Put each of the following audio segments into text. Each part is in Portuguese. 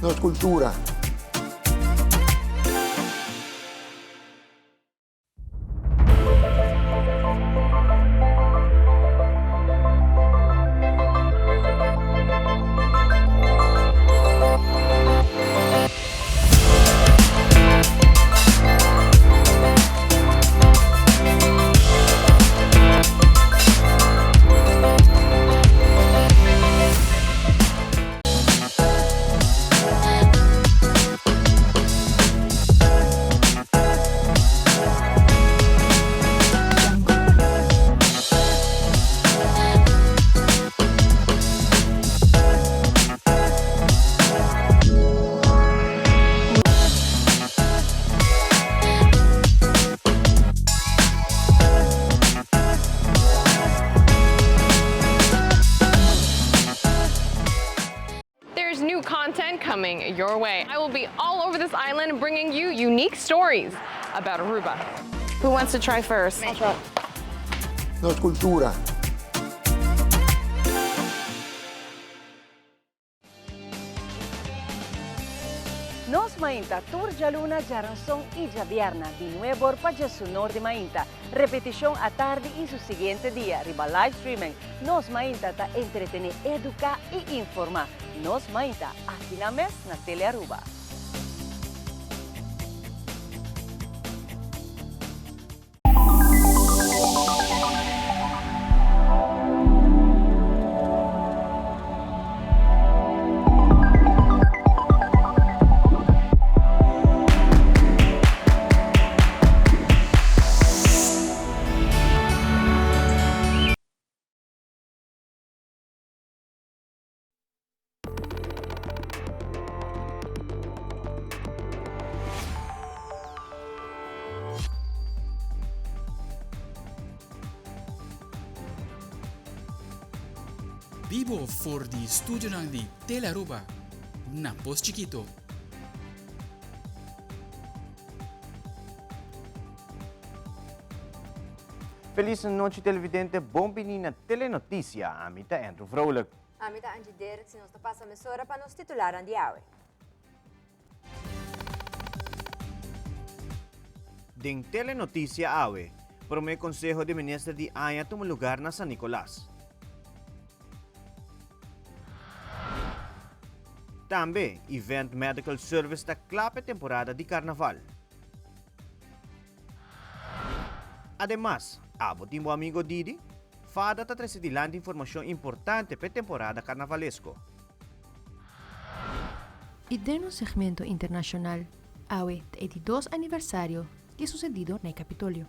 no es cultura. There's new content coming your way. I will be all over this island bringing you unique stories about Aruba. Who wants to try first? I'll try. No es cultura. Nos Mainta, Turja Luna, Jaranzón y Javierna, de nuevo para su norte Mainta. Repetición a tarde y su siguiente día, riba live streaming. Nos Mainta ta entretener, educar y informar. Nos Mainta, aquí na mes na Tele Aruba. Vivo for di studio ng di Tele Aruba, na Pos Chiquito. Feliz noite, televidente. Bom-vindo na Telenotícia. Amita Andrew Vrolijk. Amita Angie Derek, se nos passa a emissora para nos titular de hoje. Ding Telenotícia awe, promê Conselho de Ministros de Anha toma lugar na San Nicolás. Também, Event Medical Service da clape temporada de Carnaval. Además, abo timo amigo Didi, fada ta trasidilante informação importante para temporada carnavalesco. E no segmento internacional, awe 82 aniversário que sucedido no Capitólio.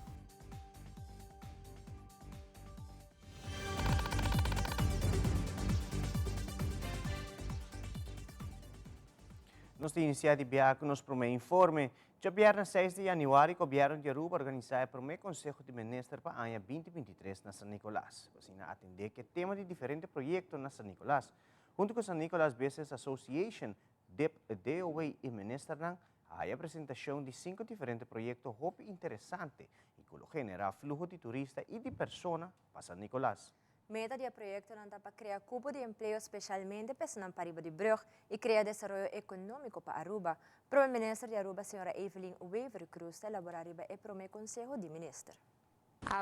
Nossa iniciativa que nos promete informe, já viernes 6 de januário, o governo de Aruba organiza o primeiro Conselho de Ministros para o ano 2023 na San Nicolás. Assim, atender que tema de diferentes projetos na San Nicolás. Junto com a San Nicolás Business Association, DOA e Minister, há a apresentação de 5 diferentes projetos muito interessantes e que generar fluxo de turistas e de pessoas para San Nicolás. Meta do projeto é para criar cupo de emprego especialmente para Pariba de Brug e criar desenvolvimento econômico para Aruba. Para o ministro de Aruba, senhora Evelyn Weaver Cruz, elaborar o primeiro Conselho de Ministros.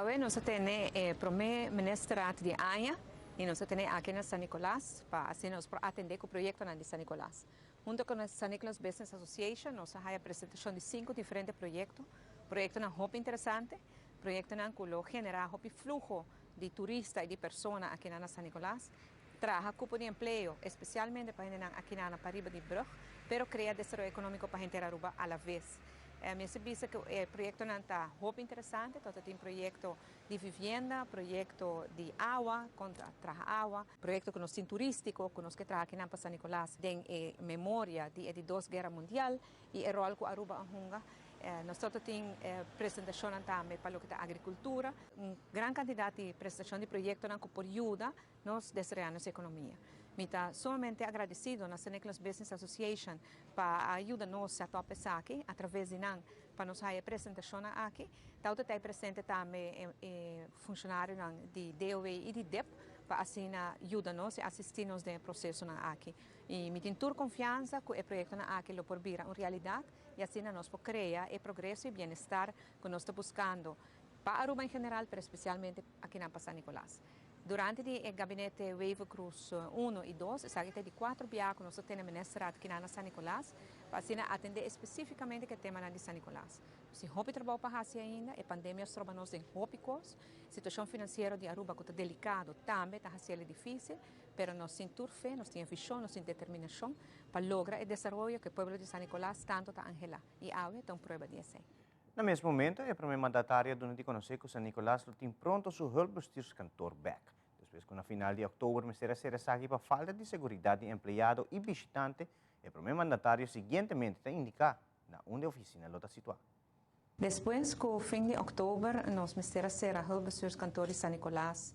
Hoje nós temos o primeiro ministro de Anha e nós temos aqui na San Nicolás para assim nós atender o projeto de San Nicolás. Junto com a San Nicolás Business Association, nós temos a apresentação de 5 diferentes projetos. Projetos muito interessantes, projetos que generar fluxo de turistas e de pessoas aqui na San Nicolás, traga cupo de emprego, especialmente para gente aqui na Pariba de Brug, pero cria desenvolvimento econômico para a gente Aruba a la vez. Me serviço que o projeto está muito interessante, tem projeto de vivienda, projeto de água, contra traga água, projeto que nos turístico, que nos que traga aqui na San Nicolás, tem memória de 2 guerras mundial e o rol que Aruba ahunga. Nós temos apresentação também para a agricultura, grande quantidade de apresentação de projetos que por ajuda nos desenvolver a economia. Me está sumamente agradecido na San Nicolás Business Association para ajudar-nos a pensar aqui, através de nós, para nos fazer apresentação aqui. Está presente também funcionários de DOE e de DEP, para assim ajudar-nos e assistir-nos no processo aqui. E me tem toda confiança que o projeto na aqui lo por vir uma realidade e assim nós podemos criar o progresso e bem-estar que nós estamos buscando para Aruba em geral, mas especialmente aqui na San Nicolás. Durante o gabinete Wave Cruz 1 e 2, sabe que de 4 viagens nós temos ministrado aqui na San Nicolás, para assim atender especificamente o tema de San Nicolás. Se houve trabalho para fazer ainda, a pandemia se trouxe nos em hópicos, a situação financeira de Aruba que está delicado também, está sendo difícil, mas nós temos fé, nós temos visão, nós temos determinação para lograr o desenvolvimento que o povo de San Nicolás tanto está angela. E agora é uma prova disso. No mesmo momento, o primeiro mandatário deu a conhecer que San Nicolás tem pronto seu hulpbestuurskantoor back. Depois, que no final de outubro, me será aqui para falta de segurança de empregado e visitante, o primeiro mandatário seguintemente está indicado na onde a oficina está situada. Depois, com o fim de outubro, nós me será o hulpbestuurskantoor de San Nicolás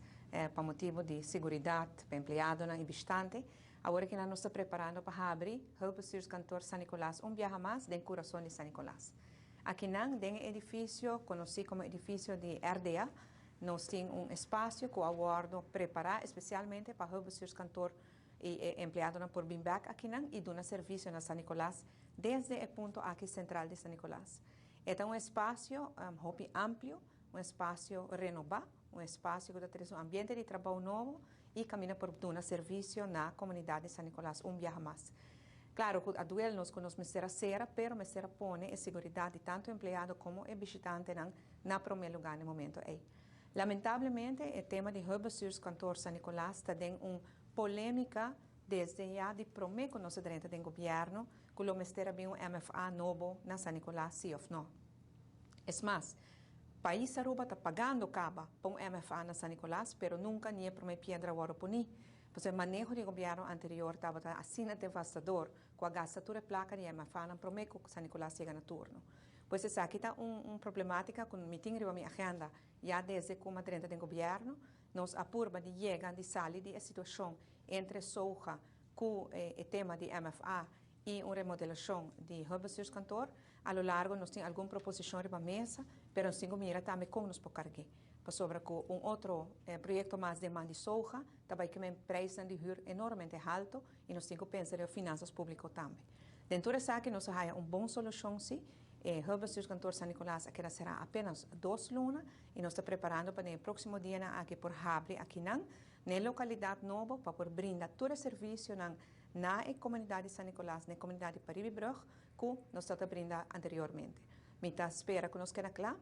para motivo de segurança para empregado e visitante. Agora que nós estamos preparando para abrir o hulpbestuurskantoor San Nicolás viaja mais do coração de San Nicolás. Aqui não tem edifício conhecido como edifício de RDA. Nós temos espaço que o aguardo preparar especialmente para o hulpbestuurskantoor e empregado por Bimback aqui não e dá serviço na San Nicolás desde o ponto aqui central de San Nicolás. É espaço amplo, espaço renovado, espaço que tem ambiente de trabalho novo e caminha por dar serviço na comunidade de San Nicolás viaja mais. Claro, a duelo nos mesera será, pero mesera pone a segurança de tanto empregado como o visitante na primeiro lugar no momento. Lamentavelmente, o tema de hulpbestuurskantoor San Nicolás está em uma polêmica desde já de prometer que nós dentro do governo que o mesera bem um MFA novo na San Nicolás, sim ou não. É mais, o país Aruba está pagando caba para um MFA na San Nicolás, pero nunca nem prometer piedra o puni. O manejo do governo anterior estava assim devastador, com a gastatura placa de MFA, não promete que San Nicolás chega no turno. Pois essa aqui está uma problemática com o meeting de minha agenda, já desde como dentro do governo, nós apurba de chegar, de sair da situação entre soja com o tema de MFA e uma remodelação de hulpbestuurskantoor. A lo largo, nós temos alguma proposição para a mesa, mas nós temos que mirar também como nos podemos carregar. Sobre outro projeto mais de mão de soja, também que o preço de huur enormemente alto e nós temos que pensar em finanças públicas também. Dentro dessa aqui, nós temos uma boa solução, sim. O hulpbestuurskantoor San Nicolás aqui será apenas 2 lunas e nós estamos preparando para o próximo dia aqui por abrir aqui na localidade nova para por brindar todo o serviço na comunidade de San Nicolás, na comunidade de Paribibrug, que nós estamos brindando anteriormente. Mas espera que nós quede claro.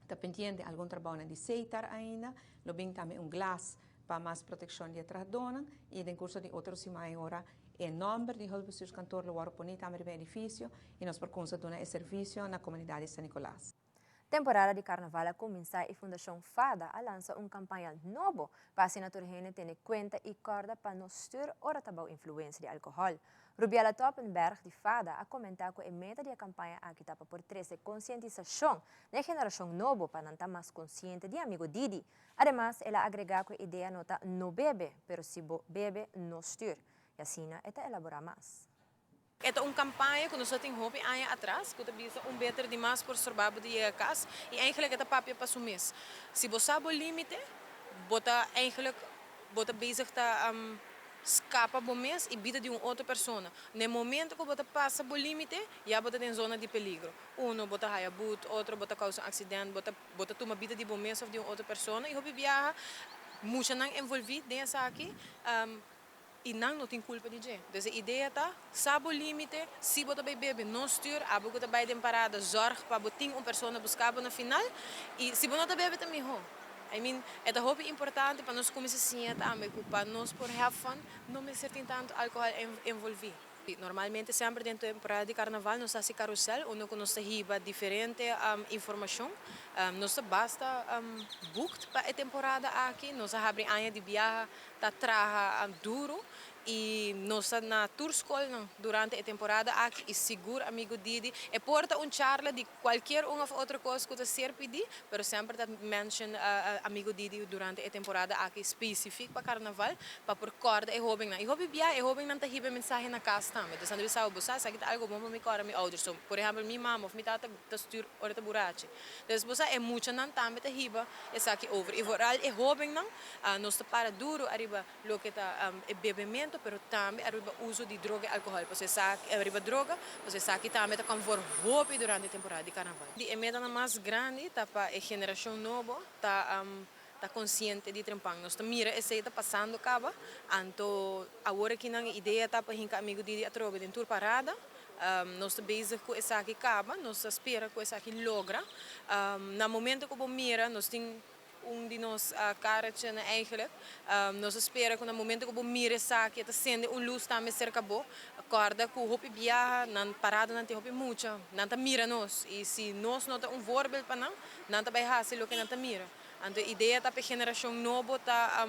Está pendiente algum trabalho de aceitar ainda, lo bem também glass para mais proteção de tradona e em curso de outros maiores o número de hulpbestuurskantoor lo vamos poner também no edifício e nós por conta de serviço na comunidade de San Nicolás. Temporada de carnaval a começar e Fundação FADA a lança campanha novo para a assinatura ter conta e corda para não styr ora tabau influência de álcool. Rubiela Toppenberg de FADA a comentar que a meta da campanha aqui está por trazer conscientização na geração nova para não estar mais consciente de amigo Didi. Además, ela agrega que a ideia nota no bebe, pero se bebe no styr. E assim, ela elabora mais. Esta é uma campanha que nós temos anos atrás, que visa beter demais por sorvabo de casa e eigenlijk é papel para o mês. Se você sabe o limite, você bezig tá escapa do mês e vida de uma outra pessoa. No momento que você passa o limite, já você tem zona de peligro. Você raia boot, outro você causa acidente, você toma vida de um mês ou de uma outra pessoa e você viaja, muito não envolvido nessa aqui. E não tem culpa de gente. Então, a ideia é, sabe o limite, se você vai beber, não styr, você vai de parada, zorg para você ter uma pessoa buscar no final, e se você não bebe, também é importante para nós começar também, para nós por have fun, não me ser tanto álcool envolvido. Normalmente, sempre dentro da temporada de carnaval, nós temos carrossel, onde nós temos diferente informação. Nós basta booked para a temporada aqui, nós abrimos anos de viagem, traga duro. E nós na tour school durante a temporada aqui e seguro amigo Didi e porta charla de qualquer uma ou outra coisa que você pedir, mas sempre mention amigo Didi durante a temporada aqui específico para carnaval para por corda e hobby na e hobby bia e hobby não tá hibe mensagem na casa também. Então quando você buscar sabe algo bom para me corda me ouders. So, por exemplo, minha mama ou minha tata tá stuur ora tá burache. Então você é muito não também tá hiba essa aqui over. E voral e hobby não nós tá para duro arriba lo que tá bebimento pero também arriba uso de droga e álcool. Você sabe, arriba droga, você sabe que também tá for roupa durante a temporada de carnaval. A meta mais grande tá para a geração nova, tá consciente de trempang. Nós mira essa está passando caba, anto agora que não ideia tá para hinca amigo de atrobe de tour parada. Nós estamos bezig com essa aqui caba, nós espera com essa aqui logra. No momento que eu mira, nós temos de nós carretjes eigenlijk. Nós espera que no momento que eu mira essa aqui, acende luz também cerca bo. Acorda que o hopi viaja, não parada não tem hopi muita, não tá mira nós. E se nós não tem voorbeeld para não tá vai fazer o que não tá mira. Então a ideia tá para geração nova tá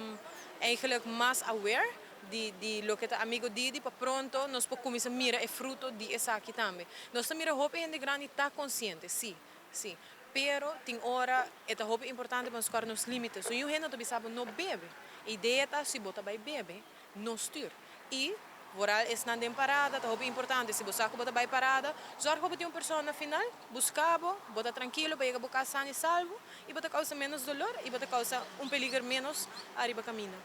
eigenlijk mais aware de lo que tá amigo Didi para pronto nós podemos começar a mirar o fruto de essa aqui também. Nós estamos mira hopi gente grande tá consciente, sim. Pero tem hora é hopi importante para escorar nos limites. So, gente não sabe não bebe. A ideia tá se bota vai bebe, não styr. E vooral is na den parada, tá hopi importante se você bota vai parada, zorg hopi uma pessoa na final, buscabo, bota tranquilo para chegar a casa sano e salvo, e bota causa menos dolor e bota causa peligro menos arriba caminho.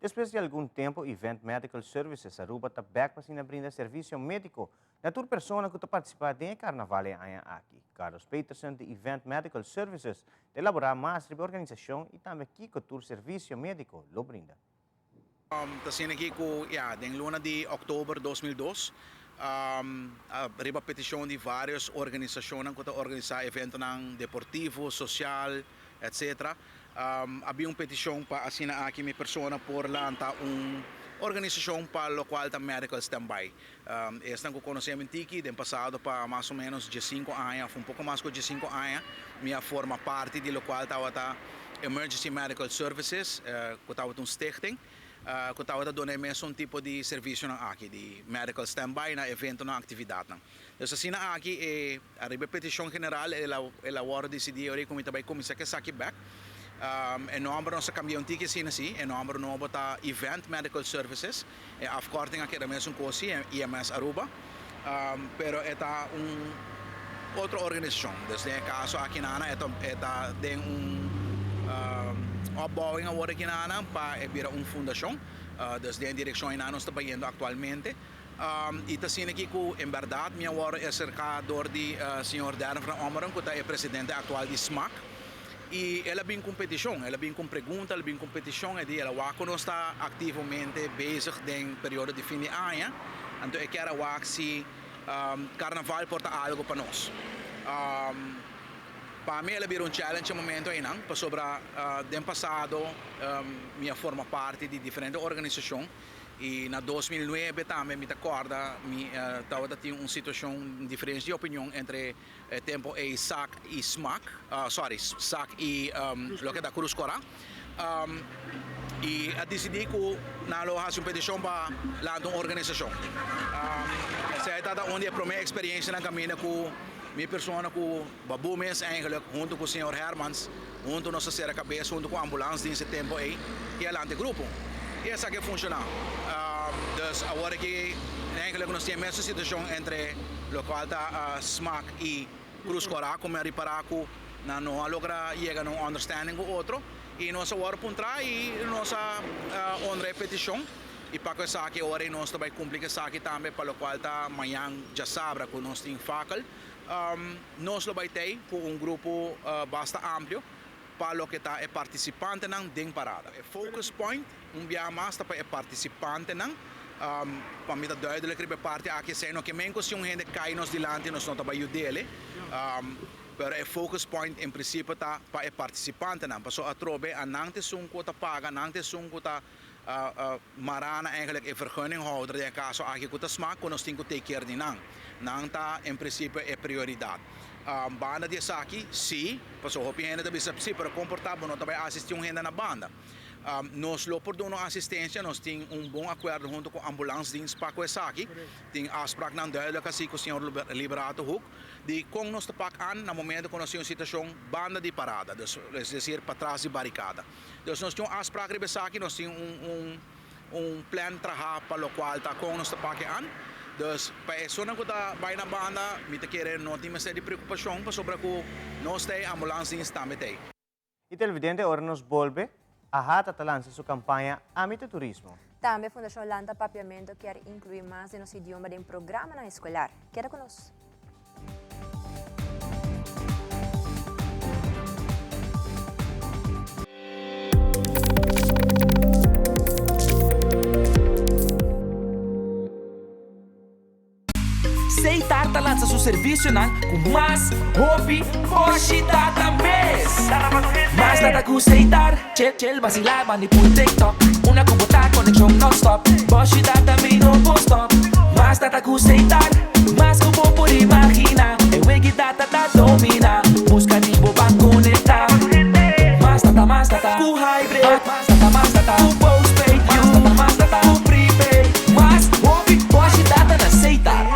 Depois de algum tempo, Event Medical Services Aruba está back para brindar serviço médico na toda pessoa que está participando do carnaval aqui. Carlos Peterson, de Event Medical Services, elaborar mais sobre a organização e também aqui com o serviço médico lo brinda. Está aqui com em luna de outubro de 2002. Arriba petição de várias organizações que organizam eventos deportivos, social, etc. Havia uma petição para assinar aqui minha pessoa por lançar uma organização para o qual está Medical Standby. Esta que conhecemos aqui, no passado, para mais ou menos 5 anos, um pouco mais de 5 anos, minha forma parte do qual estava Emergency Medical Services, que estava um stichting, que estava dando um tipo de serviço aqui, de Medical Standby, na evento, na atividade. Então, assim, aqui, a repetição general, ela agora decidiu como vai começar a aqui back. En nome nossa caminhão tique sim assim, em nome novo está Event Medical Services, a afkorting aqui da mesma coisa, IMS Aruba, pero está outra organização. Desde o caso aqui na Ana, está tem opbouwing agora aqui na Ana para virar fundação, desde a direção em nós está indo atualmente. E está sendo aqui que, em verdade, minha hora é cercador de Sr. Darren van Ommeren, que é presidente atual de SMAC. E ela vem com competição, ela vem com pergunta, ela vem com competição, e ela não está ativamente bezig no período de fim de ano. Então, eu quero que se carnaval porta algo para nós. Para mim, ela virou challenge no momento aí, não? Sobre o passado, minha forma parte de diferentes organizações. E na 2009 também me recordo, estava tendo uma situação diferente de opinião entre tempo e SAC e SMAC, SAC e o que é da Cruz Cora. E decidi que na loja uma petição para lançar uma organização. Essa é onde a primeira experiência na caminho com minha pessoa com Babu Mes, junto com o Sr. Hermans, junto com nossa serra cabeça, junto com a ambulância nesse tempo aí, e ela ante grupo. E essa que funciona. Então, agora que nós temos essa situação entre o qual está SMAC e Cruz Cora, como é reparar que não logra chegar a um understanding com o outro, e nós agora apontar e nossa honra petição, e para que essa aqui agora nós também cumprir essa aqui também, para o qual está amanhã já sabe que nós temos facal, nós vai ter com grupo bastante amplo, para o que está é participante não tem parada. É focus point, dia mais para é participante não, para me dar duidelijk que parte aqui sendo que mesmo se gente cai nos dilante nós não tá vai dele, pero é focus point em princípio tá para é participante não, para só atrobe a não ter que paga, não ter que tá marana eigenlijk é vergunninghouder de caso aqui que tá SMAC nós temos que take care de não tá em princípio é prioridade. Banda de aqui, sim, passou a opinião da bisa, sim, para comportar, não também assistir gente na banda. Nós lo por dono assistência, nós temos bom acordo junto com a ambulância de para essa aqui, tem asprak não duidelijk assim com o senhor Liberato Hook, de como nós tapak no momento que nós temos situação banda de parada, é dizer, para trás de barricada. Então nós temos asprak de aqui, nós temos plan de trabalho para o qual está com nós tapak Dus para isso não está vai na banda, me querer não tem mais de preocupação para sobre que nós tem ambulância também tem. E televidente agora nos volve Ahata lança sua campanha Amita Turismo. Também a Fundação Lanta Papiamento quer incluir mais de nosso idioma em programa na escolar. Queda conosco. Seitar lança seu serviço com mais hobby, hoje data mês. Mas nada com Seitar, chill, vacilar, manipula TikTok. Una com botar conexão non-stop. Hoje data me não vou stop. Mas nada com Seitar, mas com bom por imaginar. Eu é que data domina, busca de boba conectar. Mas data, com hybrid. Mas data, com postpaid. Mas data, com prepaid. Mas hobby, hoje data na Seitar.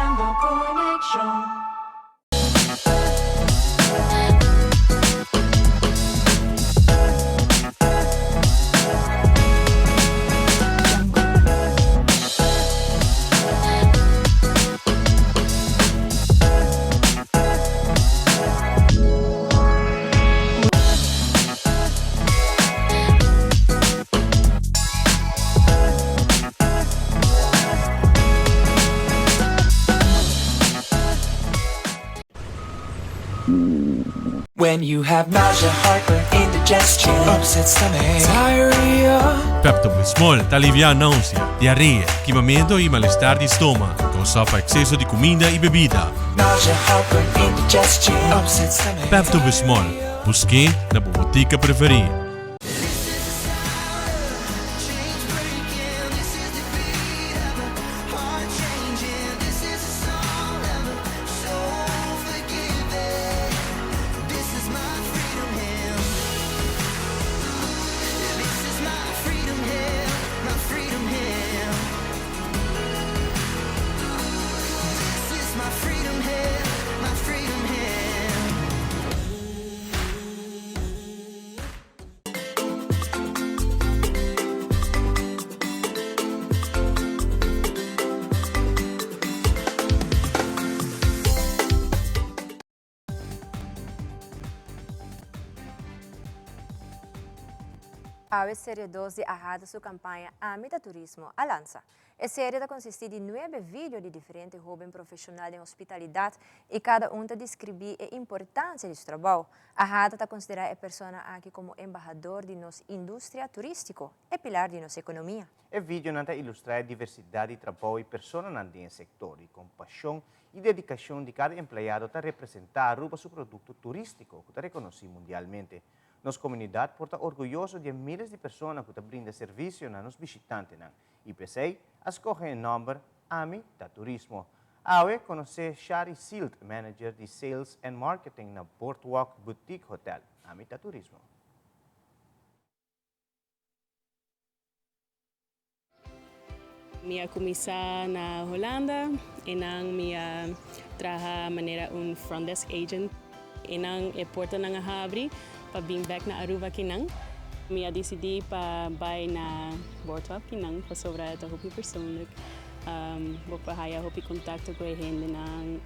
When you have nausea, heartburn, indigestion, upset stomach, diarrhea. Pepto-Bismol alivia a náusea, diarrea, queimamento e mal-estar de estômago, causado excesso de comida e bebida. Nausea, heartburn, indigestion, upset stomach. Pepto-Bismol, busque na botica preferida. A série 2 de Arrada sua campanha Amita Turismo a lança. A série consiste de 9 vídeos de diferentes jovens profissionais em hospitalidade e cada um descreve a importância desse trabalho. Arrada considera a pessoa aqui como embajador de nossa indústria turística e pilar de nossa economia. O vídeo ilustra a diversidade de trabalho e pessoas no setor, e com paixão e dedicação de cada empregado para representar Aruba seu produto turístico, que é reconhecido mundialmente. Nossa comunidade porta orgulhoso de milhares de pessoas que brindam serviço a nos visitantes. E PCI escolhe o nome Amita Turismo. Awe conhece Shari Silt, Manager de Sales and Marketing na Boardwalk Boutique Hotel, Amita Turismo. Minha comissão na Holanda, e minha trabalha maneira front desk agent, e é porta na Habri. Para vir back na Aruba kinang, minha decidi para bay na Boardwalk kinang para sobrar ito hopi personal. Vou para haya hopi contato com a gente nang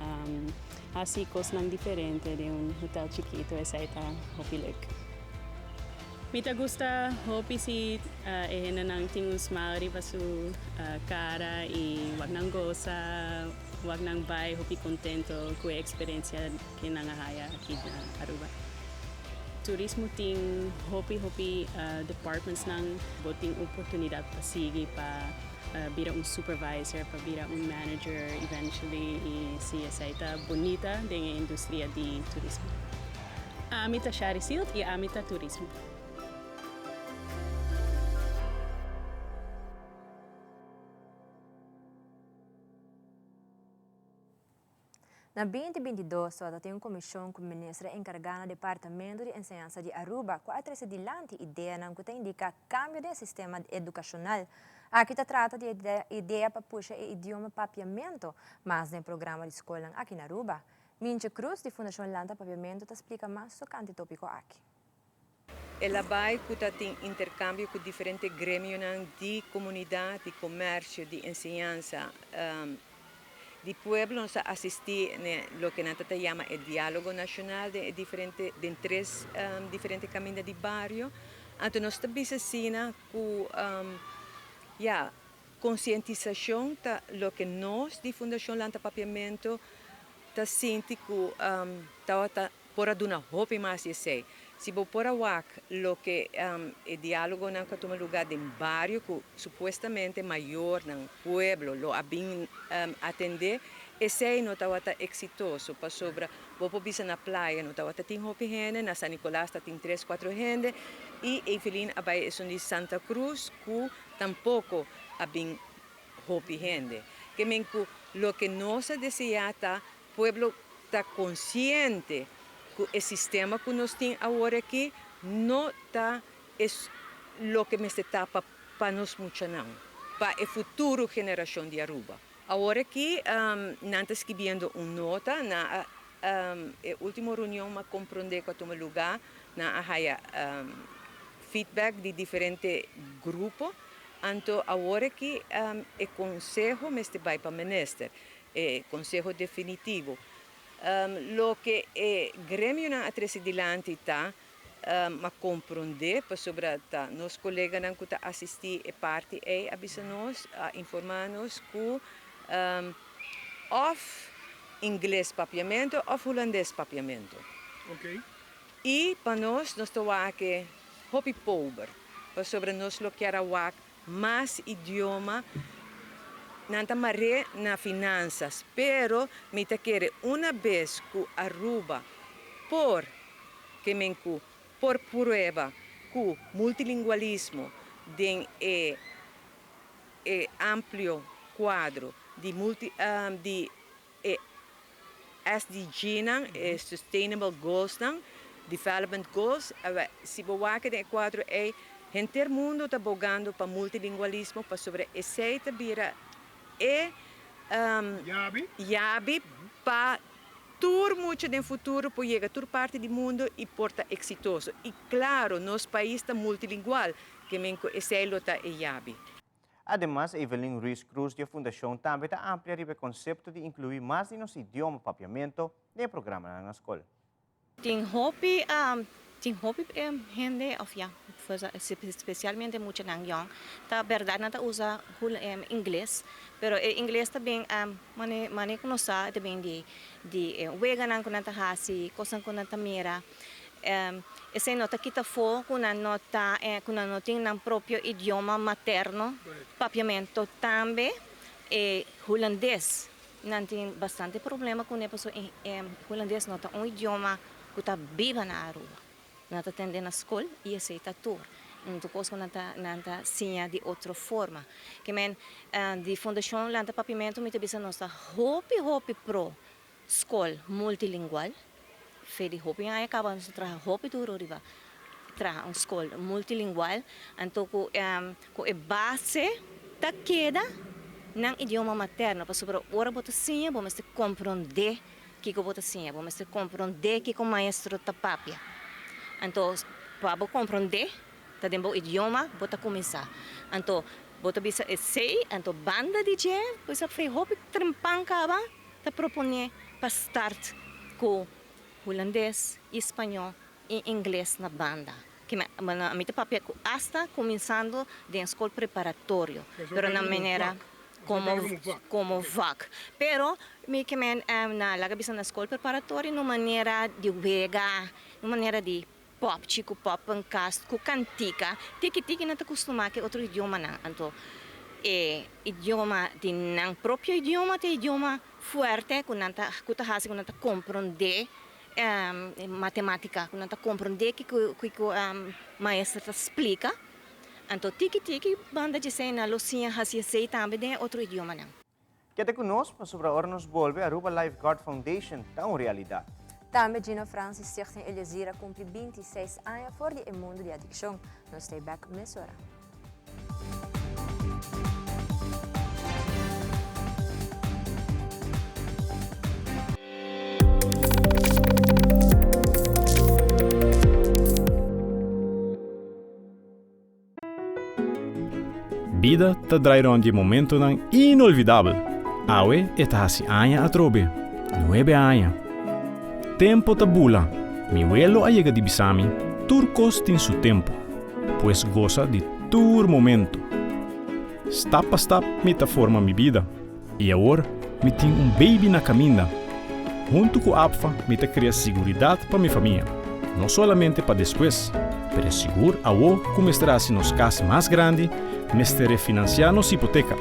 asikos nang diferente de hotel chiquito essa ita hopi lek. Mita gusta hopi si gente nang tingun smile pa su cara e wag nang goza, wag nang bay hopi contento com a experiência que nang haya aqui na Aruba. Turismo ting hopi departments ng boting oportunidad pa sige pa bira supervisor, pa bira manager eventually e siya sa ita bonita dengan industriya di turismo. Amita Shari Silt e Amita Turismo. Na 2022, só tem uma comissão com a ministra encarregada do Departamento de Enseñança de Aruba, com a adelante ideia que indica cambio de sistema educacional. Aqui se trata de ideia para puxar o idioma papiamento, mas no programa de escola aqui na Aruba. Mincha Cruz, de Fundação Lanta Papiamento, explica mais sobre o tópico aqui. Ela vai ter intercâmbio com diferentes grêmios de comunidade, de comércio, de enseñança. De pueblo nos assistir lo que nós chama o diálogo nacional de 3 diferentes caminhos de barrio, Então, nós também assina com conscientização da lo que nós, de Fundação Lanta Papiamento, tá sente que tá por aduna hope mais sei. Se vou por awak lo que o diálogo não que toma lugar em barrio que supostamente maior no pueblo lo abin atender esse não tá exitoso para sobre vou pobisa na praia não tá tem hope gente na San Nicolás tá tem 3-4 gente e Evelyn abai é de Santa Cruz que tampouco abin hope gente que menku lo que nós desejata pueblo tá consciente que o sistema que nós temos agora aqui não está o que me está para nós muito não, para a futura geração de Aruba. Agora aqui, nós estamos escrevendo uma nota na última reunião que compreender que toma lugar na feedback de diferentes grupos. Então agora aqui o conselho me está para o ministro, o conselho definitivo. Lo que o grêmio na atrás-dilante está a compreender sobre nos colegas que estão assistir a parte é avisar-nos, informar-nos que of inglês papiamento of holandês papiamento. Okay. E para nós estamos aqui hopi pobre, sobre nós lo que era mais idioma nanta maré na finanças, pero me te quer uma vez que Aruba por prueba que multilingualismo tem amplo quadro de SDG Sustainable Goals Development Goals, se boa que quadro é gente mundo está bogando para multilingualismo para sobre esse vira Yabi para tur muito no futuro para chegar a toda parte do mundo e porta exitoso. E claro, nosso país está multilingual, que esse é o Yabi. Además, Evelyn Ruiz Cruz da Fundação também está ampliar o conceito de incluir mais de nosso idioma papiamento no programa na escola. Tem hope gente of especialmente muito nangyong ta verdade não usa inglês pero inglês também mane conosa também de wega nan kunanta hasi kosan kunanta mira esse nota kita fo kuna nota kuna noting ng proprio idioma materno papiamento também holandês nantin bastante problema com ne paso holandês nota idioma que tá viva na Aruba. Nata tende na escola e aceita tur. Então, coisa nanta sinha de outra forma. Que men de Fundação Lanta Papiamento me tabisa nossa hopi pro escola multilingual. Fedi hopi ai acaba nos traha hopi duro riba. Traha uma escola multilingual. Então, ko base ta queda ng idioma materno. Para sobre ora bota sinha, vamos te compreender que bota sinha, vamos te compreender que o maestro ta papia. Então, para compreender, tá dentro do idioma, bota começar. Então, bota bisa essay, então banda DJ, pois a frei hopi trempang kaba, tá propone para start com holandês, espanhol e inglês na banda. Que a minha papel hasta começando de escola preparatório, pero na maneira como VAC. Pero me que na laga bisa na escola preparatória na maneira de vega, na maneira de pop, chico pop, cast, com cantica, tiki não te costuma que outro idioma não. Então, idioma de não próprio idioma, te idioma forte, que não tá hasi, que não tá compreender matemática, que não tá compreender que maestra te explica. Então, tiki banda de cena, lucinha hasi sei também de outro idioma não. Queda conosco sobre a hora nos volve a Aruba Lifeguard Foundation está uma realidade. Também Gina Francis Stichting Elizira cumpre 26 anos fora do mundo de adicção. Nós stay back nessa hora. Vida te drairá de momento inolvidável. Awe está hasi años atrobe, 9 años. Tempo tabula, mi vuelo a llega di bisami, turcos tin su tempo. pues goza de todo momento. Step a step me forma minha vida. E agora, me tenho baby na caminha. Junto com a APFA, me cria segurança para minha família. Não somente para depois, mas seguro a o como estará se nos casa mais grande, me estará financiar nos hipoteca.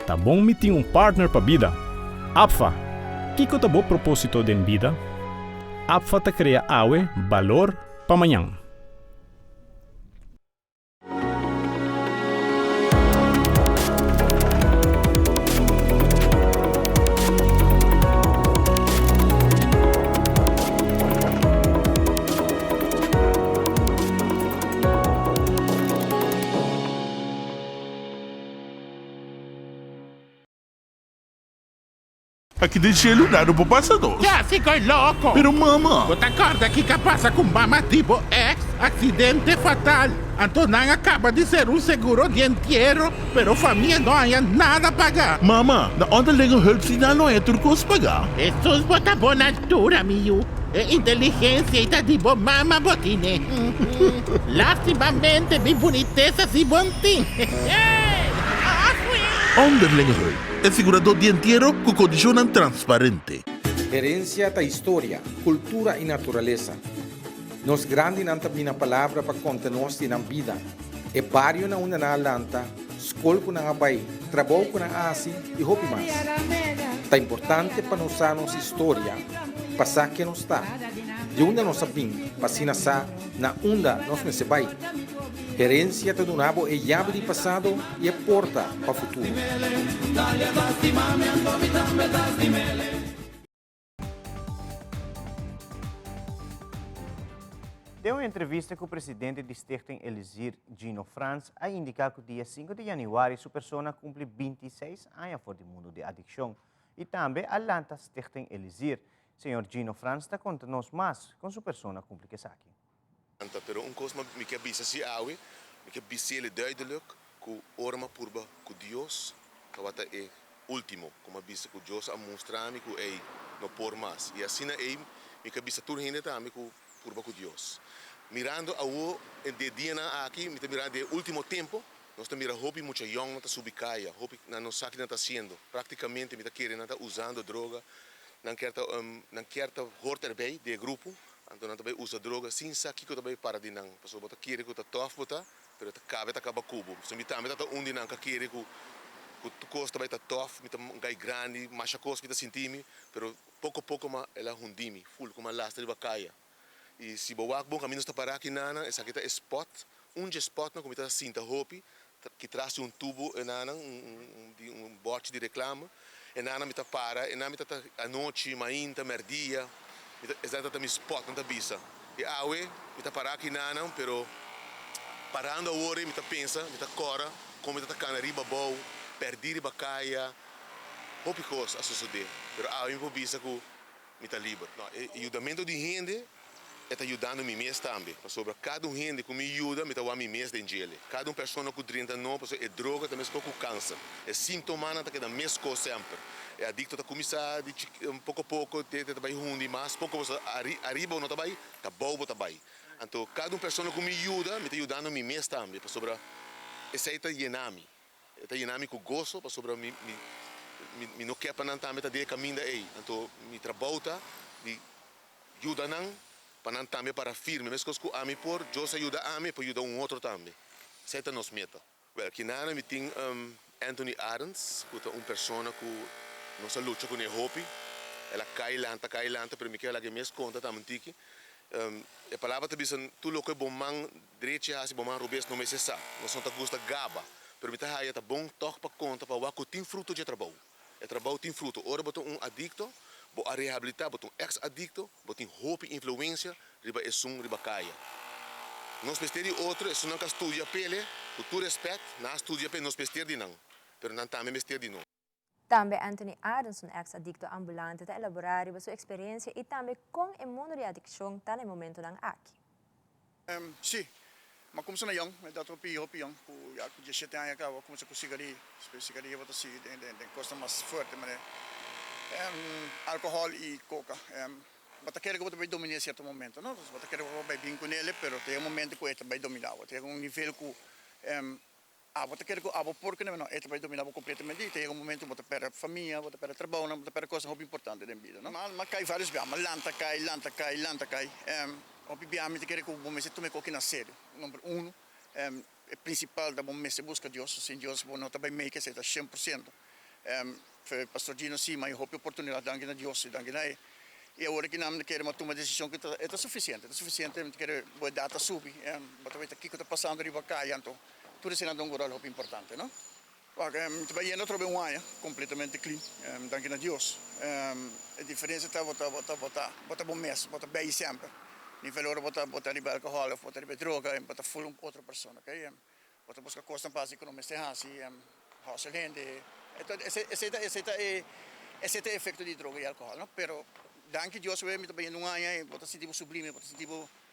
Tá bom me tenho partner para vida. APFA, que tá bom propósito de vida? APFA te cria awe, valor para amanhã. Aqui de gelo nada por passador. Já ficou louco. Pero mama. Você acorda que passa com mama tipo ex acidente fatal. Antonan acaba de ser um seguro dianteiro, pero família não há nada a pagar. Mama, na onderlinge hulp final não é turcos pagar. Jesus bota boa altura, mio. É inteligência e tá de boa mama botine. Lastimamente, bem boniteza e bontim. Onderlinge hulp. É segurador dianteiro com condição transparente. Herencia da história, cultura e natureza. Nos grande nanta bina palavra para contar-nos na vida. E barrio na una na lanta, escola com na abai, trabalho com na asi e hopi mais. Tá importante para nós nossa história, passar que nos está. De onde nós sabemos, passina sa na onda nós nesse bai. Herência do nabo é chave de passado e é porta para o futuro. Deu uma entrevista com o presidente do Stichting Elysir, Gino Franz, a indicar que o dia 5 de janeiro sua pessoa cumpre 26 anos fora do mundo de adicção. E também a Lanta Stichting Elysir. Senhor Gino Franz está contando-nos mais com sua pessoa cumpre que saque. Pero een koos me que bisa si awi, me que bisele duidelijk ku orma purba ku Dios, kawata e último, como bisa ku Dios a mostrar-me ku ei no por mais. E assim ei me que bisa tur hinde também ku purba ku Dios. Mirando a o de dia na aqui, me mirando de último tempo, nós também hopi mucha young nata subicaya, hopi na no saque nata haciendo. Praticamente me tá querendo nata usando droga, não quer hoort erbij de grupo. Então não também usa droga, sim sabe que também para de não, pessoa bota querer que tá tof bota, pero tá cabe tá acaba cubo. Se me também tá onde não querer que tu costa também tá tof, me tá gai grande, macha costa me tá sentime, pero pouco a pouco ma ela hundime, full como lasta de bacaia. E se boa bom caminho está para aqui nana, essa aqui tá spot, spot não como tá cinta hopi, que traz tubo nana, bote de reclama, e nana me tá para, e nana me tá a noite, mainta, merdia. Exatamente mi spot não bisa. E awe, me tá parar aqui não, pero parando a hora me tá pensa, me tá cora, como me tá cana riba bom, perdi riba caia, hopicos a suceder. Pero awe me bisa que me tá livre. Não, ajudamento de gente está ajudando me mesmo também. Sobre cada gente que me ajuda, me tá a me mesmo de gele. Cada pessoa com 39, é droga também com câncer. É sintoma não tá que da mesma coisa sempre. É adicto a começar pouco a pouco te vai ruim mas pouco arriba ou não tá bem tá bom tá bem então cada pessoa que me ajuda me tá ajudando me mesmo também para sobre essa aí tá llenami com gosto para sobre me não quer para não também tá de caminho aí então me trabalho de ajuda não para não também para firme mesmo que a mim por Deus ajuda a mim para ajudar outro também essa é nos meta well que nada me tem Anthony Arends que é pessoa que nossa luta com o hopi, ela cai lanta, para mim que ela que me conta também que a palavra também são tu louco é bom man direita assim bom man rubes não me se sabe, nós não tá gosta gaba, pero me tá aí tá bom toque para conta para o que tem fruto de trabalho, trabalho tem fruto, ora botou adicto, bo a reabilitar, botou ex adicto, botou hopi influência, riba é riba caia. Nós pesteri outro, isso não que estudia pele, tu respeito, não estudia pele, nós pesteri de não, pero não também pesteri de não. Também Anthony Arends, um ex-adicto ambulante, está elaborando sua experiência e também com o mundo de adicção está no momento lang aqui. Sim, mas como se não é, dá tropi hopião, já que 17 anos acaba, como se conseguiria, especialmente para si, tem coisa mais forte, mas álcool e coca, bota quer que bota vai dominar certo momento, não? Bota quer que vai bem com ele, pero tem momento que ele vai dominar, tem nível que bota quer que porque não, ele vai dominar completamente, tem momento que bota para família, bota para trabalho, bota para coisas muito importantes na vida, não? Mas cai vários bem, mas lanta cai. Obviamente quer que o momento tome coque na sério. Número 1, é principal da momento busca Deus, sem Deus não também make it 100%. Pastor Gino sim, mas eu hope oportunidade danke na Deus, danke na e agora que não quer tomar decisão que é suficiente, quer boa data subir, bota vai aqui que está passando riba cá, então tudo isso é um grande importante, não? Vai indo trobe área completamente clean, danke na Deus. A diferença está bota bom mês, bota bem sempre. Nível ora bota riba alcohol, bota riba droga, bota full outra pessoa, ok? Bota busca costa básica no mês de hasi, houselende. Esse é o efeito de droga e álcool, não? Pero danke Deus we me também não há, bota sentido sublime,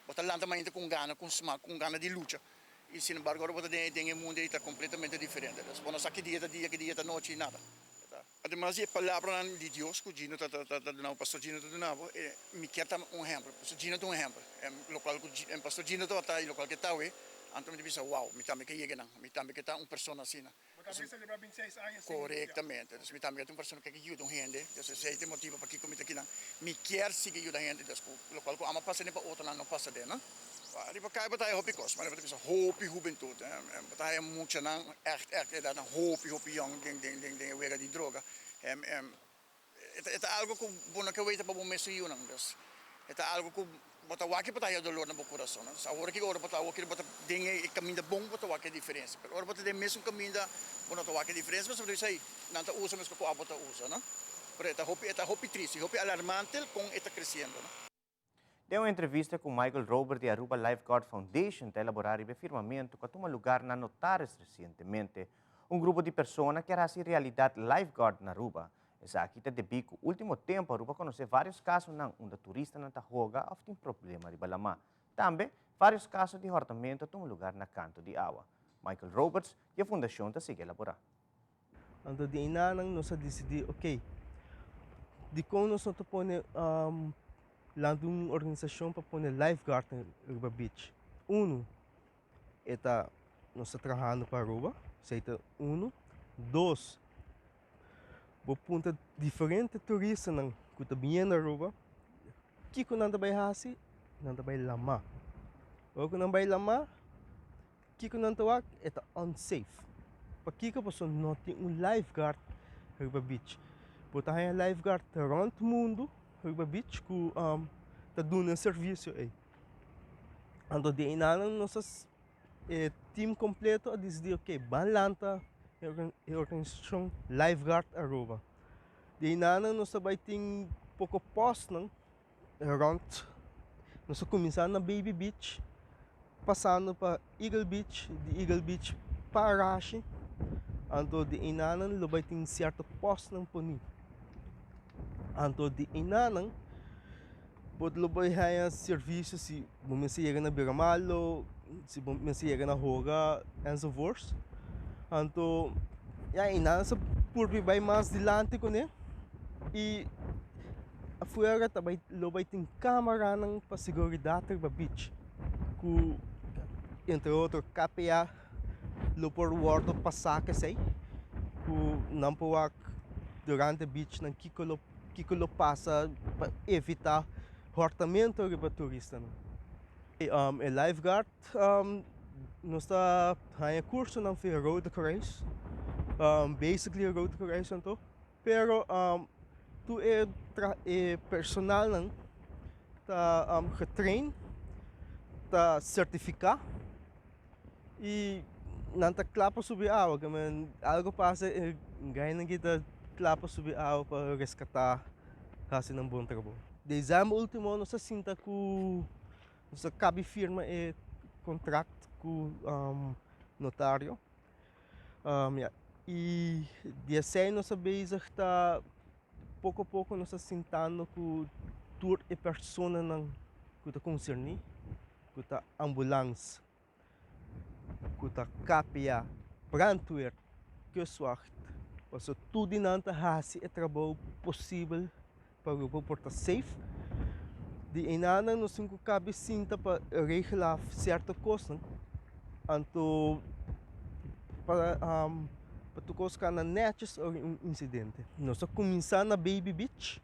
bota lanta mais com gana, com smack, com gana de luta. E sin embargo agora bota tem mundo está completamente diferente. Então não sabe que dia noite nada. Además a palavra de Deus que Gino tá dando, pastor Gino tá dando, me quer um exemplo. Pastor Gino tem um exemplo. Local que pastor Gino tá aí, local que tá aí, então me diz wow, me também que chega não, me também que tá pessoa assim. Corretamente. Dus met name een persoon que ajuda gente. Dus esse é o motivo para que comita aqui não. Me quer seguir ajuda gente. Dus local que ama passa nem para outro não passa de, não? Riba kai batai hopi kos, maar dat is hopi juventude. Batai muito não, echt dat een hopi young ding weer die droga. Het algo que bona que weet para bom mês e não. Dus het algo que bota waki batai dolor na coração. Agora que agora bota waki bota ding e caminho bom bota waki diferença. Agora bota de mesmo caminho bota waki diferença, mas você aí não tá usa mesmo que a bota usa, não? Pero eta hopi triste, hopi alarmante com eta crescendo, não? Deu uma entrevista com Michael Robert de Aruba Lifeguard Foundation para elaborar o firmamento que toma lugar na Notares recentemente. Grupo de pessoas que hará realidade lifeguard na Aruba. Essa aqui está de bico. Último tempo, Aruba conhece vários casos onde turista não está joga ou tem problema de balama. Também, vários casos de hortamento tomam lugar na canto de água. Michael Roberts e a fundação está seguindo elaborar. Então, de inanang nós decidimos, ok, de como nós não põe lá uma organização para pôr lifeguard na Aruba Beach. Nós estamos trabalhando para Aruba, seita 1. 2, vou punta diferentes turistas que estão vindo na Aruba, que não vai fazer, não vai lama. O que não vai lama, que não vai é unsafe. Para que a pessoa não tem lifeguard na Aruba Beach. Porque há lifeguard around o mundo, Aruba Beach, que está dando serviço aí. Então, de inana, nosso time completo decidiu que balanta a organização Lifeguard Aruba. De inana, nós também tem pouco post, around, nós começamos na Baby Beach, passando para Eagle Beach, de Eagle Beach para Arashi. Então, de inana, nós tem certo post não poni. Então, de inana, pode ter serviços se você chega na Biramalo, se você chega na Hoga, e so forth. Então, inana sa purbi vai mais dilante com ele. E afuera também tem câmera para seguridade da beach. Que, entre outros, KPA, por o passar que sei. Que não pode durante a beach, que passa para evitar hortamento para turista. E lifeguard, nós está em curso na road race, basically road race então, pero tu é personal tá retrain, tá certificar e não tá clapa subir água, que algo passa ganha kita clapa subir água para resgatar kasi ng bom trabalho. Desde o último nós sinta que nós cabe firma e contrato com notário. E dia 6 nós sabemos que está pouco a pouco nós sentando com tour e persona que está concerni, que está ambulância, que está KPA, brandweer, kustwacht. Also tudo nanta hasi é trabalho possível para o grupo portar safe. de enana nos cinco cabe cinta para regular certa coisa, anto para tu colocar na netes um incidente. Nós começamos na Baby Beach,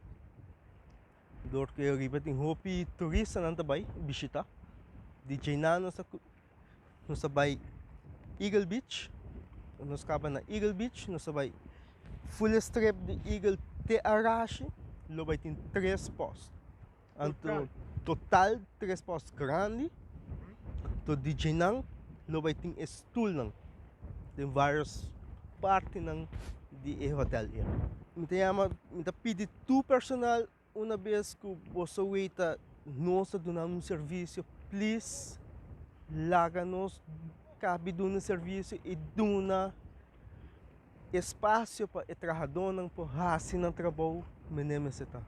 porque arriba tem hopi turista não também visitar. De China nós vai Eagle Beach, nós acaba na Eagle Beach, nós vai full strip de Eagle te Arashi, lo vai ter 3 postos. Anto total 3 postos grande. To de China lo vai ter stool tem várias partes de hotel. Me pedi tu personal uma vez que você waita nós dando serviço, please laga-nos cabe do serviço e duna espaço para o trabalhador para fazer o trabalho menos está.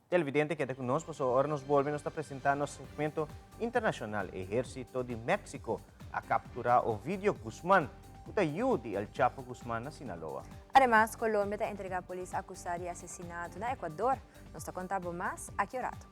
Televidente que está conosco, ahora nos volvemos a apresentar no segmento internacional Ejército de México a capturar Ovidio Guzmán, que ayuda al Chapo Guzmán na Sinaloa. Además, Colombia te entrega a policía acusada de asesinato na Ecuador. Nos está contando más a qué rato.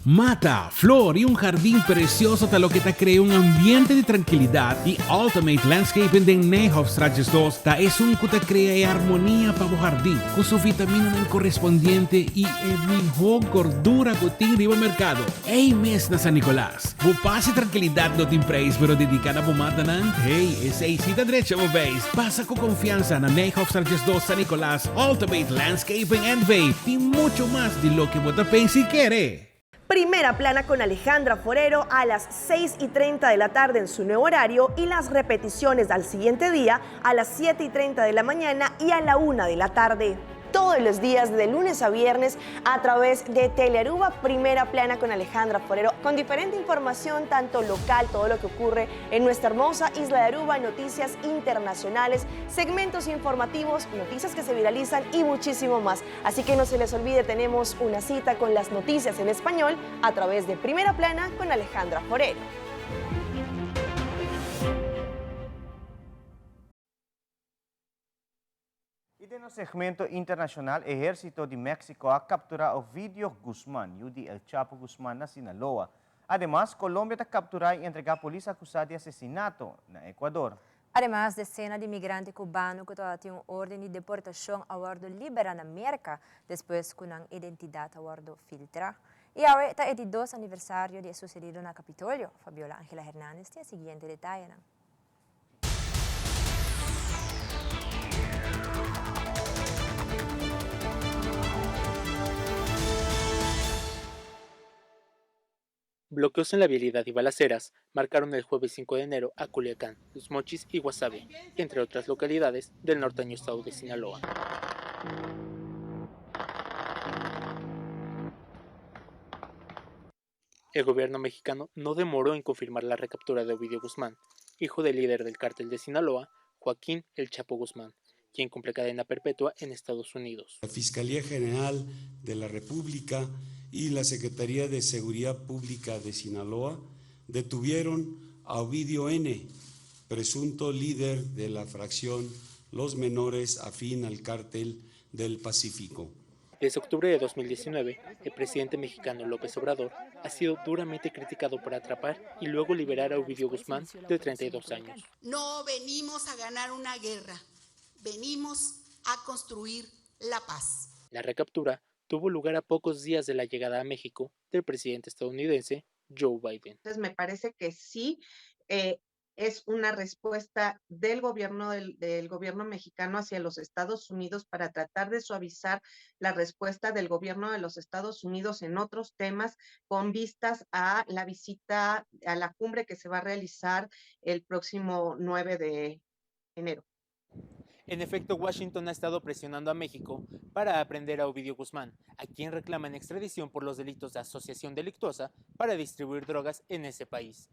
Mata, flor y un jardín precioso te lo que te crea un ambiente de tranquilidad y Ultimate Landscaping de Nijhoffstraatjes 2 es un que te crea armonía para tu jardín con su vitamina correspondiente y el mejor gordura que tiene riba mercado. Hey, mes de San Nicolás, vos pase tranquilidad no te impreis, pero dedicada a mata nan. Hey, esa cita derecha vos veis. Pasa con confianza en Nijhoffstraatjes 2 San Nicolás, Ultimate Landscaping and Bay y mucho más de lo que vos te penses y querés. Primera plana con Alejandra Forero a las 6:30 de la tarde en su nuevo horario y las repeticiones al siguiente día a las 7:30 de la mañana y a la 1 de la tarde. Todos los días de lunes a viernes a través de Telearuba, Primera Plana con Alejandra Forero, con diferente información tanto local, todo lo que ocurre en nuestra hermosa isla de Aruba, noticias internacionales, segmentos informativos, noticias que se viralizan y muchísimo más. Así que no se les olvide, tenemos una cita con las noticias en español a través de Primera Plana con Alejandra Forero. Y de nuestro segmento internacional, Ejército de México ha capturado a Ovidio Guzmán, Yudi El Chapo Guzmán, na Sinaloa. Además, Colombia ha capturado y entregado a policía acusada de asesinato en Ecuador. Además, dezenas de migrantes cubanos que tienen orden de deportación a bordo libera en América, después con una identidad a bordo filtra. Y ahora está el 2 aniversario de sucedido en el Capitolio. Fabiola Ángela Hernández tiene el siguiente detalle. Bloqueos en la vialidad y balaceras marcaron el jueves 5 de enero a Culiacán, Los Mochis y Guasave, entre otras localidades del norteño estado de Sinaloa. El gobierno mexicano no demoró en confirmar la recaptura de Ovidio Guzmán, hijo del líder del cártel de Sinaloa, Joaquín El Chapo Guzmán, quien cumple cadena perpetua en Estados Unidos. La Fiscalía General de la República y la Secretaría de Seguridad Pública de Sinaloa detuvieron a Ovidio N., presunto líder de la fracción Los Menores afín al Cártel del Pacífico. Desde octubre de 2019, el presidente mexicano López Obrador ha sido duramente criticado por atrapar y luego liberar a Ovidio Guzmán, de 32 años. No venimos a ganar una guerra, venimos a construir la paz. La recaptura tuvo lugar a pocos días de la llegada a México del presidente estadounidense Joe Biden. Entonces me parece que sí es una respuesta del gobierno mexicano hacia los Estados Unidos para tratar de suavizar la respuesta del gobierno de los Estados Unidos en otros temas con vistas a la visita a la cumbre que se va a realizar el próximo 9 de enero. En efecto, Washington ha estado presionando a México para aprender a Ovidio Guzmán, a quien reclaman extradición por los delitos de asociación delictuosa para distribuir drogas en ese país.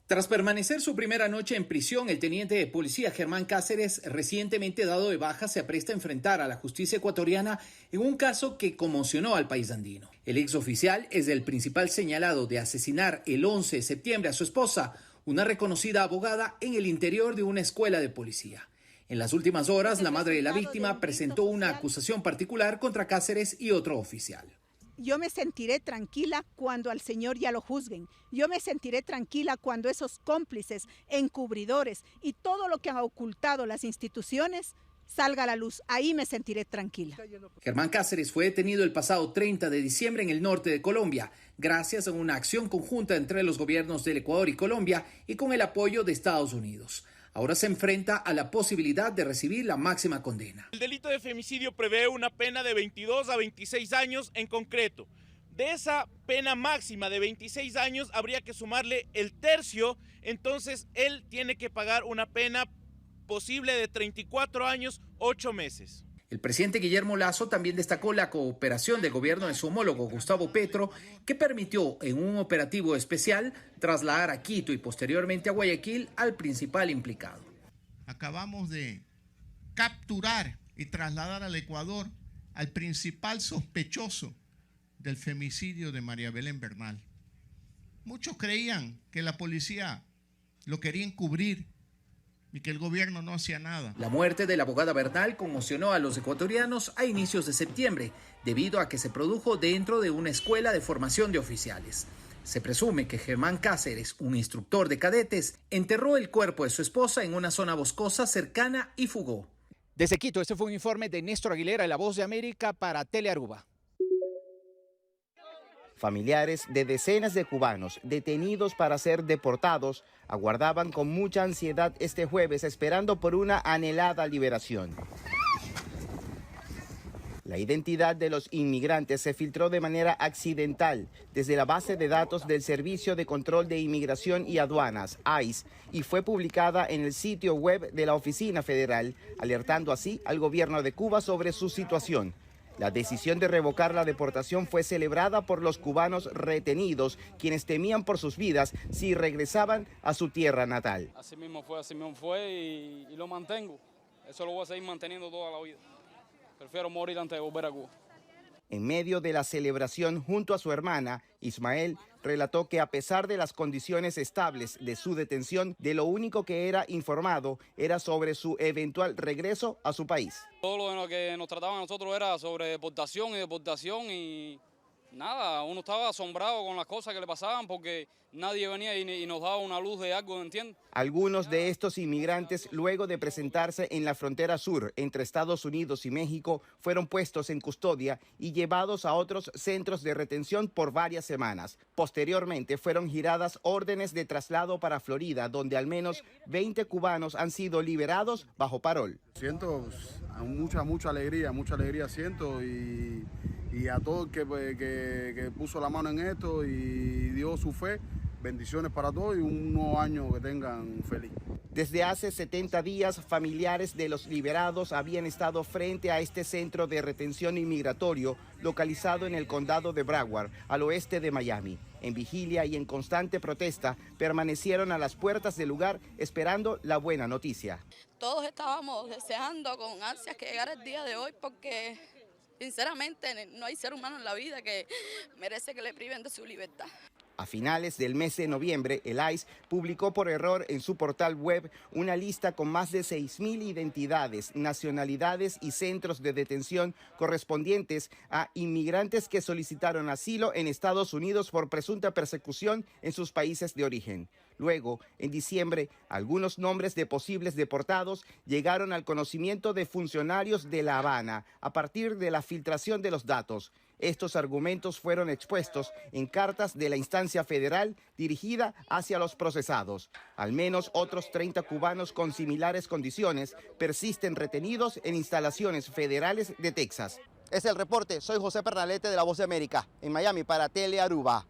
Tras permanecer su primera noche en prisión, el teniente de policía Germán Cáceres, recientemente dado de baja, se apresta a enfrentar a la justicia ecuatoriana en un caso que conmocionó al país andino. El exoficial es el principal señalado de asesinar el 11 de septiembre a su esposa, una reconocida abogada, en el interior de una escuela de policía. En las últimas horas, la madre de la víctima presentó una acusación particular contra Cáceres y otro oficial. Yo me sentiré tranquila cuando al señor ya lo juzguen. Yo me sentiré tranquila cuando esos cómplices, encubridores y todo lo que han ocultado las instituciones salga a la luz. Ahí me sentiré tranquila. Germán Cáceres fue detenido el pasado 30 de diciembre en el norte de Colombia, gracias a una acción conjunta entre los gobiernos del Ecuador y Colombia y con el apoyo de Estados Unidos. Ahora se enfrenta a la posibilidad de recibir la máxima condena. El delito de femicidio prevé una pena de 22 a 26 años en concreto. De esa pena máxima de 26 años habría que sumarle el tercio, entonces él tiene que pagar una pena posible de 34 años, 8 meses. El presidente Guillermo Lasso también destacó la cooperación del gobierno de su homólogo Gustavo Petro, que permitió en un operativo especial trasladar a Quito y posteriormente a Guayaquil al principal implicado. Acabamos de capturar y trasladar al Ecuador al principal sospechoso del femicidio de María Belén Bernal. Muchos creían que la policía lo quería encubrir y que el gobierno no hacía nada. La muerte de la abogada Bernal conmocionó a los ecuatorianos a inicios de septiembre, debido a que se produjo dentro de una escuela de formación de oficiales. Se presume que Germán Cáceres, un instructor de cadetes, enterró el cuerpo de su esposa en una zona boscosa cercana y fugó. Desde Quito, este fue un informe de Néstor Aguilera, La Voz de América, para Telearuba. Familiares de decenas de cubanos detenidos para ser deportados aguardaban con mucha ansiedad este jueves esperando por una anhelada liberación. La identidad de los inmigrantes se filtró de manera accidental desde la base de datos del Servicio de Control de Inmigración y Aduanas, ICE, y fue publicada en el sitio web de la Oficina Federal, alertando así al gobierno de Cuba sobre su situación. La decisión de revocar la deportación fue celebrada por los cubanos retenidos, quienes temían por sus vidas si regresaban a su tierra natal. Así mismo fue y lo mantengo. Eso lo voy a seguir manteniendo toda la vida. Prefiero morir antes de volver a Cuba. En medio de la celebración junto a su hermana, Ismael relató que a pesar de las condiciones estables de su detención, de lo único que era informado era sobre su eventual regreso a su país. Todo lo que nos trataban a nosotros era sobre deportación y nada, uno estaba asombrado con las cosas que le pasaban porque nadie venía y nos daba una luz de algo, ¿entiendes? Algunos de estos inmigrantes, luego de presentarse en la frontera sur entre Estados Unidos y México, fueron puestos en custodia y llevados a otros centros de retención por varias semanas. Posteriormente fueron giradas órdenes de traslado para Florida, donde al menos 20 cubanos han sido liberados bajo parol. Siento mucha alegría siento y a todo el que puso la mano en esto y dio su fe, bendiciones para todos y un nuevo año que tengan feliz. Desde hace 70 días, familiares de los liberados habían estado frente a este centro de retención inmigratorio localizado en el condado de Broward, al oeste de Miami. En vigilia y en constante protesta, permanecieron a las puertas del lugar esperando la buena noticia. Todos estábamos deseando con ansias que llegara el día de hoy porque sinceramente no hay ser humano en la vida que merece que le priven de su libertad. A finales del mes de noviembre, el ICE publicó por error en su portal web una lista con más de 6,000 identidades, nacionalidades y centros de detención correspondientes a inmigrantes que solicitaron asilo en Estados Unidos por presunta persecución en sus países de origen. Luego, en diciembre, algunos nombres de posibles deportados llegaron al conocimiento de funcionarios de La Habana a partir de la filtración de los datos. Estos argumentos fueron expuestos en cartas de la instancia federal dirigida hacia los procesados. Al menos otros 30 cubanos con similares condiciones persisten retenidos en instalaciones federales de Texas. Es el reporte. Soy José Pernalete de La Voz de América, en Miami para Telearuba.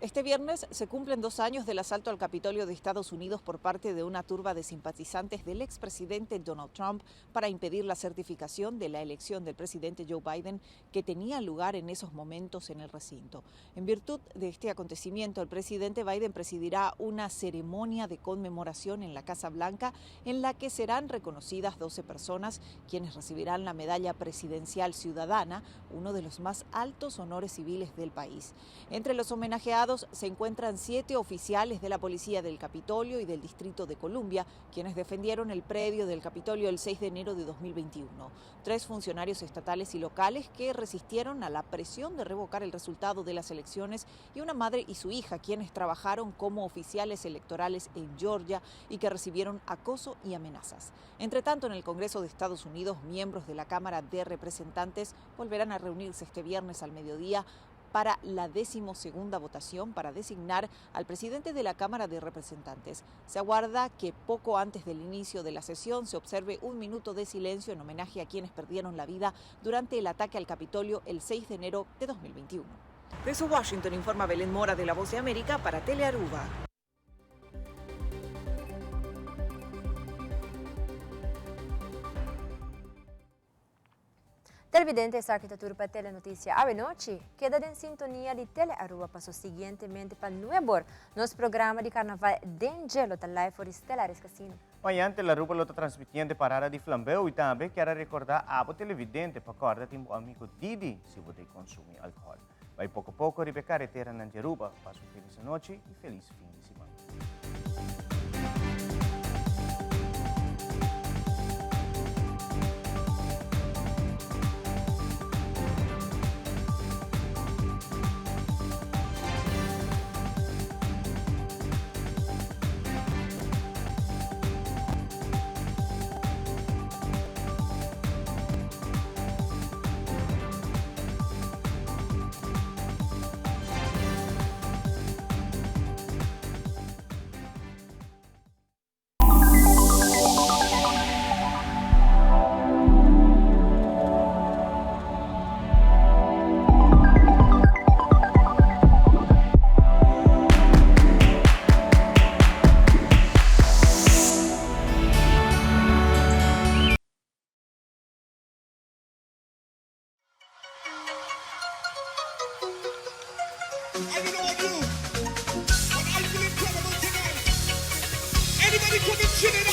Este viernes se cumplen 2 años del asalto al Capitolio de Estados Unidos por parte de una turba de simpatizantes del expresidente Donald Trump para impedir la certificación de la elección del presidente Joe Biden que tenía lugar en esos momentos en el recinto. En virtud de este acontecimiento, el presidente Biden presidirá una ceremonia de conmemoración en la Casa Blanca en la que serán reconocidas 12 personas quienes recibirán la Medalla Presidencial Ciudadana, uno de los más altos honores civiles del país. Entre los homenajeados se encuentran 7 oficiales de la Policía del Capitolio y del Distrito de Columbia, quienes defendieron el predio del Capitolio el 6 de enero de 2021. 3 funcionarios estatales y locales que resistieron a la presión de revocar el resultado de las elecciones y una madre y su hija, quienes trabajaron como oficiales electorales en Georgia y que recibieron acoso y amenazas. Entre tanto, en el Congreso de Estados Unidos, miembros de la Cámara de Representantes volverán a reunirse este viernes al mediodía para la 12ª votación para designar al presidente de la Cámara de Representantes. Se aguarda que poco antes del inicio de la sesión se observe un minuto de silencio en homenaje a quienes perdieron la vida durante el ataque al Capitolio el 6 de enero de 2021. Desde Washington informa Belén Mora de La Voz de América para Telearuba. Televidentes, arquitectura para Telenotícia Ave Noite, queda em sintonia de Telearuba para o seguintemente para nuevo nos programa de carnaval Dengelo da Live for Estelares Casino. Amanhã, Telearuba está transmitindo parada de flambeu e também quero recordar a televidente para acordar o amigo Didi se você consumir álcool. Vai pouco a pouco, Rebeca Retera na Jeruba. Passe uma feliz noite e feliz fim de semana. Anybody coming chilling